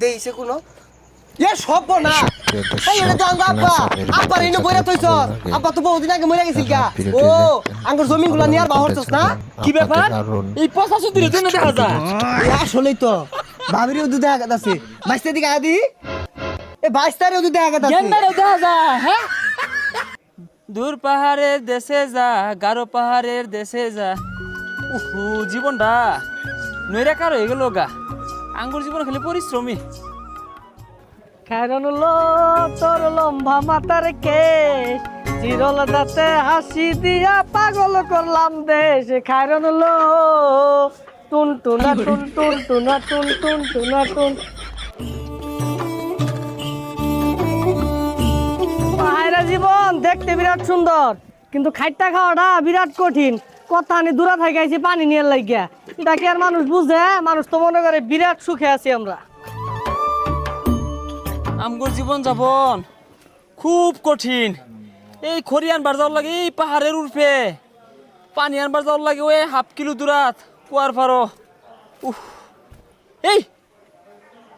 দেইছে কোনো এ সব না এই এটা তো আব্বা আব্বা রেনো বইরা তইছ আব্বা তো বহুদিন আগে মরে গেছিল গা ও আঙ্গুর জমিনগুলো নিয়ার বাহরছস না কি ব্যাপার এই পচা সুদির জন্য দেখা যায় আসলেই তো ভাবিরও দুধ দেখা আছে বাইশটা দিকে আদি এ বাইশটারও দুধ দেখা আছে গেন্দারে দেখা যায় হ্যাঁ দূর পাহাড়ের দেশে যা গারো পাহাড়ের দেশে যা উহু জীবনটা নইরা কার হয়ে গেল গা আঙ্গুর জীবন খালি পরিশ্রমী কারণ তোর লম্বা মাথার কেশ চিরল দাঁতে হাসি দিয়া পাগল করলাম দেশ কারণ টুন টুনা টুন টুন টুনা টুন টুন টুনা টুন পাহাড়া জীবন দেখতে বিরাট সুন্দর কিন্তু খাইটা খাওয়াটা বিরাট কঠিন কথা আনি দূরা থেকে আইছি পানি নিয়ে লাগিয়া এটা কি আর মানুষ বুঝে মানুষ তো মনে করে বিরাট সুখে আছি আমরা আমগুর জীবন যাপন খুব কঠিন এই খড়ি আনবার যাওয়ার লাগে এই পাহাড়ের উর্ফে পানি আনবার যাওয়ার লাগে ওই 1/2 কিলো দূরাত কুয়ার পারো উহ এই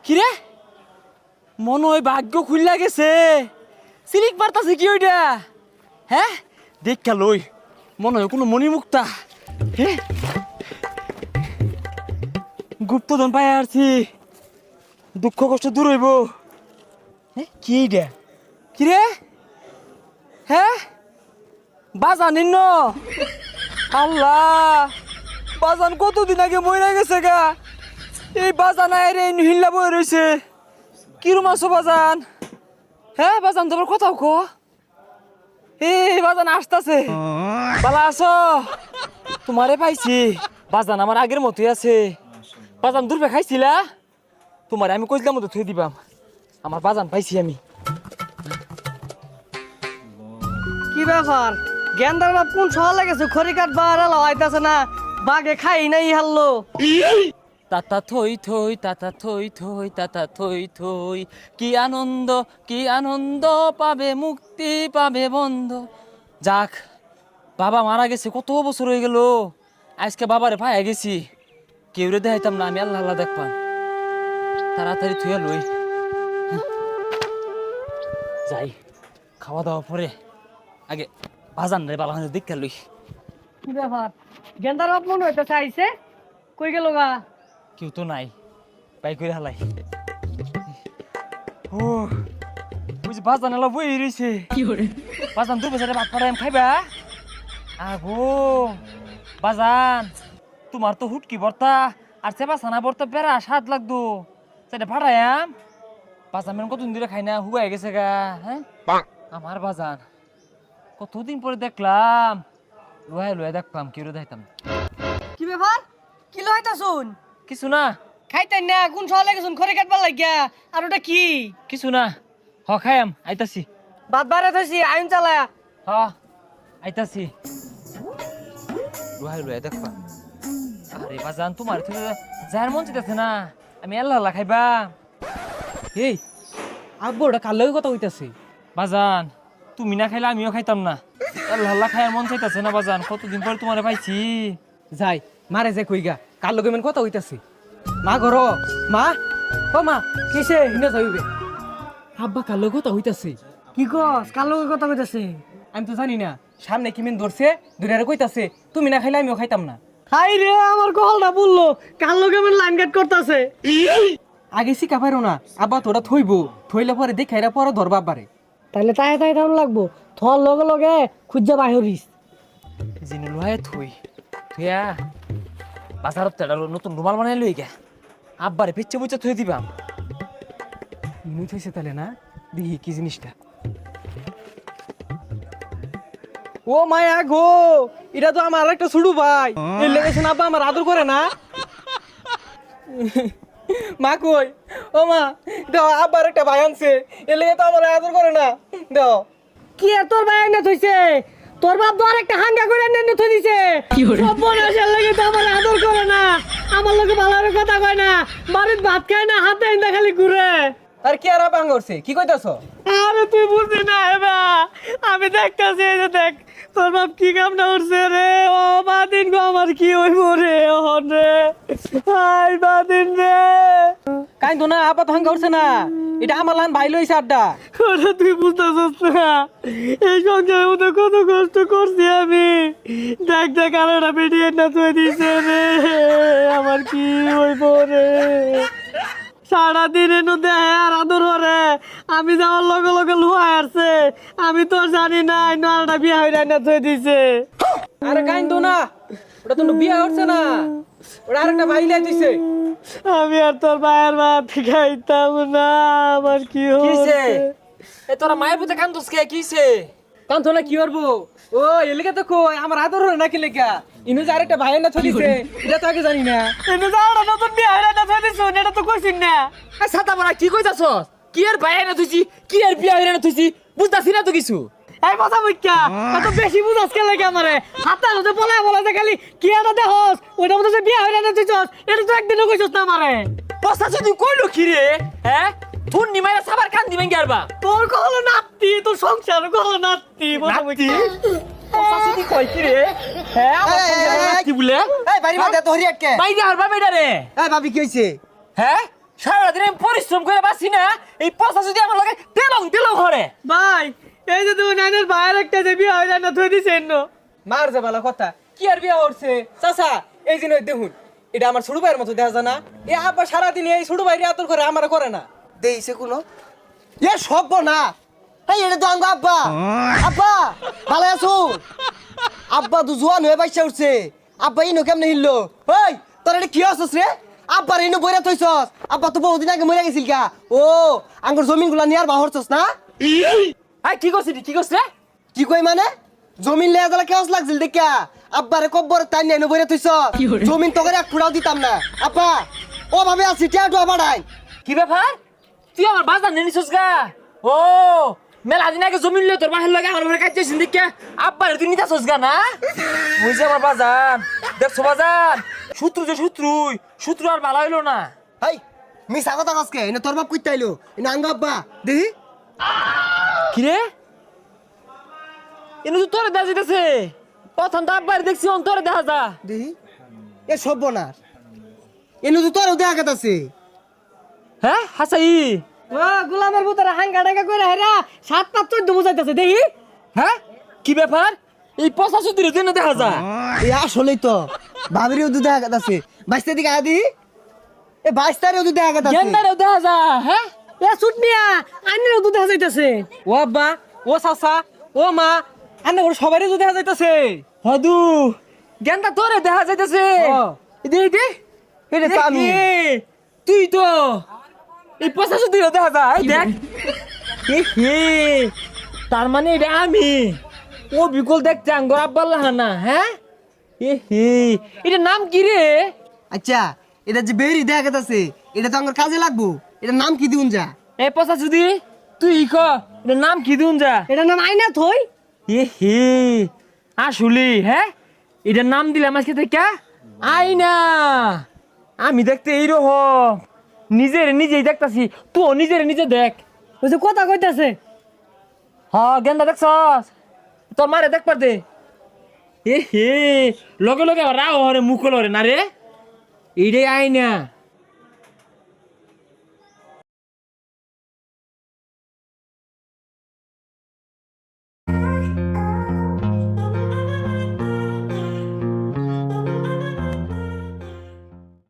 কিরে মনে হয় ভাগ্য খুললা গেছে সিলিক বার্তাছে কি ওইটা হ্যাঁ দেখা লই মনে হয় কোনো মণিমুক্তা হ্যাঁ গুপ্তধন পাই আসছি দুঃখ কষ্ট দূর হইব কি এইটা কি রে হ্যাঁ বাজান নিন্ন আল্লাহ বাজান কতদিন আগে মরে গেছে গা এই বাজান আইরে হিল্লা বই রয়েছে কিরম আছো বাজান হ্যাঁ বাজান তোমার কথাও কো এই বাজান আসতেছে বালা আছো তোমারে পাইছি বাজান আমার আগের মতোই আছে বাজান দূরবে খাইছিলা তোমারে আমি কইলাম মতো থুই দিবাম আমার বাজান পাইছি আমি কি ব্যাপার গেন্দার বাপ কোন শহর লেগেছে খড়ি কাঠ বাড়া লাইতাছে না বাগে খাই নাই হারলো তাতা থই থই তাতা থই থই তাতা থই থই কি আনন্দ পাবে মুক্তি পাবে বন্ধ যাক বাবা মারা গেছে কত বছর হয়ে গেল আজকে বাবারে পাইয়া গেছি কেউ রে দেখাইতাম না আমি আল্লাহ আল্লাহ দেখবাম তাড়াতাড়ি থুয়া লই যাই খাওয়া দাওয়া পরে আগে বাজান রে বাবা দেখা লই কি ব্যাপার গেন্দার বাপ মনে হইতে চাইছে কই গেল গা কেউ তো নাই বাই করে হালাই ও বুঝি বাজান এলা বই রইছে কি করে বাজান দুই বছরে ভাত পাড়াম খাইবা আগো বাজান তোমার তো হুটকি ভর্তা আর সেবা সানা ভর্তা বেড়া স্বাদ লাগতো সেটা ভাড়ায়াম বাজান মেন কতদিন ধরে খাই না হুয়াই গেছে গা হ্যাঁ আমার বাজান কতদিন পরে দেখলাম লোহাই লোহাই দেখলাম কেউ দেখাইতাম কি ব্যাপার কি লইতা শুন কিছু না খাইতেন না কোন শহর লেগেছুন খড়ি কাটবার লাগিয়া আর ওটা কি কিছু না হ খাইম আইতাছি বাদ বারে থইছি আইন চালায়া হ আইতাছি লোহাই লোহাই দেখবা আরে বাজান তোমার থেকে যার মন চাইতেছে না আমি আল্লাহ আল্লাহ খাইবা এই আব্বু ওটা কার লগে কথা হইতাছে বাজান তুমি না খাইলে আমিও খাইতাম না আল্লাহ আল্লাহ খাইয়ার মন চাইতেছে না বাজান কতদিন পরে তোমারে পাইছি যাই মারে যে কইগা কার লগে মেন কথা হইতাছে মা ঘর মা ও মা কিসে হিনে যাইবে আব্বা কার লগে কথা হইতাছে কি কস কার লগে কথা কইতাছে আমি তো জানি না সামনে কি মেন ধরছে দুইটারে কইতাছে তুমি না খাইলে আমিও খাইতাম না হাই রে আমার কলটা বললো কার লগে মেন লাইন কাট করতেছে আগে শিখা পারো না আব্বা তোরা থইব থইলে পরে দেখাইরা পরে ধরবা আব্বারে তাইলে তাই তাই টাউন লাগবো থর লগে লগে খুঁজা বাহিরিস জিনে লোহায় থই থইয়া বাজারত তেডা নতুন রুমাল বানাই লই গে আব্বারে পিচ্ছে বুচ্ছে থই দিবাম ইনুই থইছে তাহলে না দেখি কি জিনিসটা ও মায়া গো এটা তো আমার একটা ছুড়ু ভাই এর লেগেছেন আব্বা আমার আদর করে না মা কই ও মা দাও আব্বার একটা ভাই আনছে এর লেগে তো আমার আদর করে না দাও কি আর তোর ভাই না থইছে তোর বাপ তো আরেকটা হাঙ্গা করে এনে থই দিছে সব বনাসের লাগে তো আমার আদর করে না আমার লগে ভালো কথা কয় না বাড়িতে ভাত খায় না হাতে এনে খালি ঘুরে আর কি আর ভাঙ করছে কি কইতাছ? আরে তুই বুঝলি না এবা আমি দেখতাছি এই যে দেখ তোর বাপ কি কামটা করছে রে ও বাদিন গো আমার কি হইব রে ওহন রে হাই বাদিন রে কাইন্দ না আপাত ভাঙ করছে না, এটা আমার লান ভাই লইছে আড্ডা। ওরে তুই বুঝতেছিস না এই সংসারের মধ্যে কত কষ্ট করছি আমি। দেখ দেখ আলোটা বেরিয়ে না তুই দিছে রে আমার কি হইব রে। সারাদিন এনে দেয় আর আদর হরে আমি যাওয়ার লগে লগে লুয়া আসছে আমি তো জানি না নালটা বিয়া হইরা না তুই দিছে। আরে কাইন্দ না, ওটা তো বিয়া হচ্ছে না, ওটা আরেকটা ভাই লাই দিছে। আমি আর তোর মায়ের ভাত খাইতাম না আমার কি কিছে হচ্ছে। এ তোরা মায়ের পুতে কান্দস কে কিছে? কান্ত না কি করবো? ও এলাকা তো কই আমার আদর হরে নাকি লেখা ইনু যে আরেকটা ভাই না চলিছে এটা তো আগে জানি না। এনে যাওয়াটা নতুন বিয়া হইরা না তুই দিছ এটা তো কইছিস না। এ ছাতা মারা কি কইতাছস? কি আর ভাই না তুইছি, কি আর বিয়া হইরা না তুইছি, বুঝতাছি না তো কিছু। এই কথা বুঝছা এত বেশি বুঝাস কে লাগে আমারে হাতে হাতে বলা খালি কি আনা দেহস ওইটা মধ্যে বিয়া হইরা না তুই চস এটা তো একদিনও কইছস না আমারে। পসা যদি কইলো কি রে? হ্যাঁ তুই নিমাইরা সাবার কান দিবেন কি আরবা? তোর কহলো নাতি তোর সংসার কহলো নাতি নাতি? পসা যদি কই কি রে? হ্যাঁ আমার সংসার নাতি বলে? এই বাড়ি মধ্যে তো হরি আটকে। বাইরে আরবা বেটা রে। এই ভাবি কি হইছে? হ্যাঁ সারাদিন আমি পরিশ্রম করে বাসি না, এই পসা যদি আমার লাগে তেলং হরে। ভাই এই যে তুই নাইনের ভাইয়ের একটা যে বিয়া হইরা না তুই দিছেন না মার যে ভালো কথা কি আর বিয়া হচ্ছে চাচা এই যে দেখুন এটা আমার ছোট ভাইয়ের মতো দেখা যায় না। এ আব্বা সারাদিন এই ছোট ভাইরে আদর করে আমার করে না দেইছে কোনো এ সব না। এই এটা তো আঙ্গ আব্বা আব্বা ভালো আছো? আব্বা তো জোয়ান হয়ে বাইসা উঠছে। আব্বা ইনো কেমনে হিললো? ওই তোর এটা কি হচ্ছস রে? আব্বার ইনো বইরা থইছস? আব্বা তো বহুদিন আগে মরে গেছিল গা। ও আঙ্গুর জমিন গুলা নিয়ার বাহরছস না? আই কি করছিস রে? কি কই মানে জমিন লেয়া গেলে কেমন লাগছিল দেখা? আব্বারে কব্বর তাই নিয়ে বইরে থইছ জমিন তো করে এক ফুটাও দিতাম না। আব্বা ও ভাবে আছি টিয়াটু আবাড়াই। কি ব্যাপার? তুই আমার বাজার নিয়ে নিছিস গা? ও মেলা দিন আগে জমিন লয়ে তোর বাহির লাগে আমার ঘরে কাটতেছিস দেখে আব্বার তুই নিতাছস গা না? বুঝছে আমার বাজার দেখছো বাজার শত্রু আর ভালো হইলো না। হাই মিছা কথা কসকে এনে তোর বাপ কইতে আইলো এনে আঙ্গ আব্বা দেখি কি রে? এনে তো তোরে দেখা যাইতেছে, প্রথম তো আব্বার দেখছি অন্তরে দেখা যা। দেখি এ সব বনার এনে তো তোরও দেখা গেতাছে। হ্যাঁ হাসাই ও গোলামের ভিতরে হাঙ্গা ডাঙ্গা কইরা হেরা ৭-৫-১৪ বুঝাইতাছে দেখি। হ্যাঁ কি ব্যাপার? এই পচা সুতির জন্য দেখা যা। এ আসলেই তো ভাবিরিও তো দেখা গেতাছে। বাইশটা দিকে আদি এ 22 তারিখও তো দেখা গেতাছে। গেন্দারেও দেখা যা। হ্যাঁ এ সুটনিয়া আইনেরও তো দেখা যাইতাছে। ও আব্বা ও চাচা ও মা আন্না করে সবারই তো দেখা যাইতাছে। হদু গেন্দা তোরে দেখা যাইতেছে। ও। দে এটা তো আমি। তুই তো এই পচা সুতির দেখা যা। এই দেখ হে তার মানে এটা আমি ও বিকল দেখতে আঙ্গর আব্বাল না। হ্যাঁ হে এটা নাম কি রে? আচ্ছা এটা যে বেরি দেখা গেতাছে এটা তো আমার কাজে লাগবো। এটার নাম কি দিউন যা? এই পচা সুতি তুই ক এটা নাম কি দিউন যা? এটার নাম আইনা থই। হে আসলে হ্যাঁ এটার নাম দিলাম আজকে থেকে আইনা। আমি দেখতে এইরকম নিজেই দেখতাছি, তুই নিজে দেখ। ওই যে কথা কইতাছে হ্যাঁ গেন্দা দেখছস তোর মারে দেখ পার দে। হে লগে আবার রাও হরে মুখল হরে না রে এইটাই আইনা।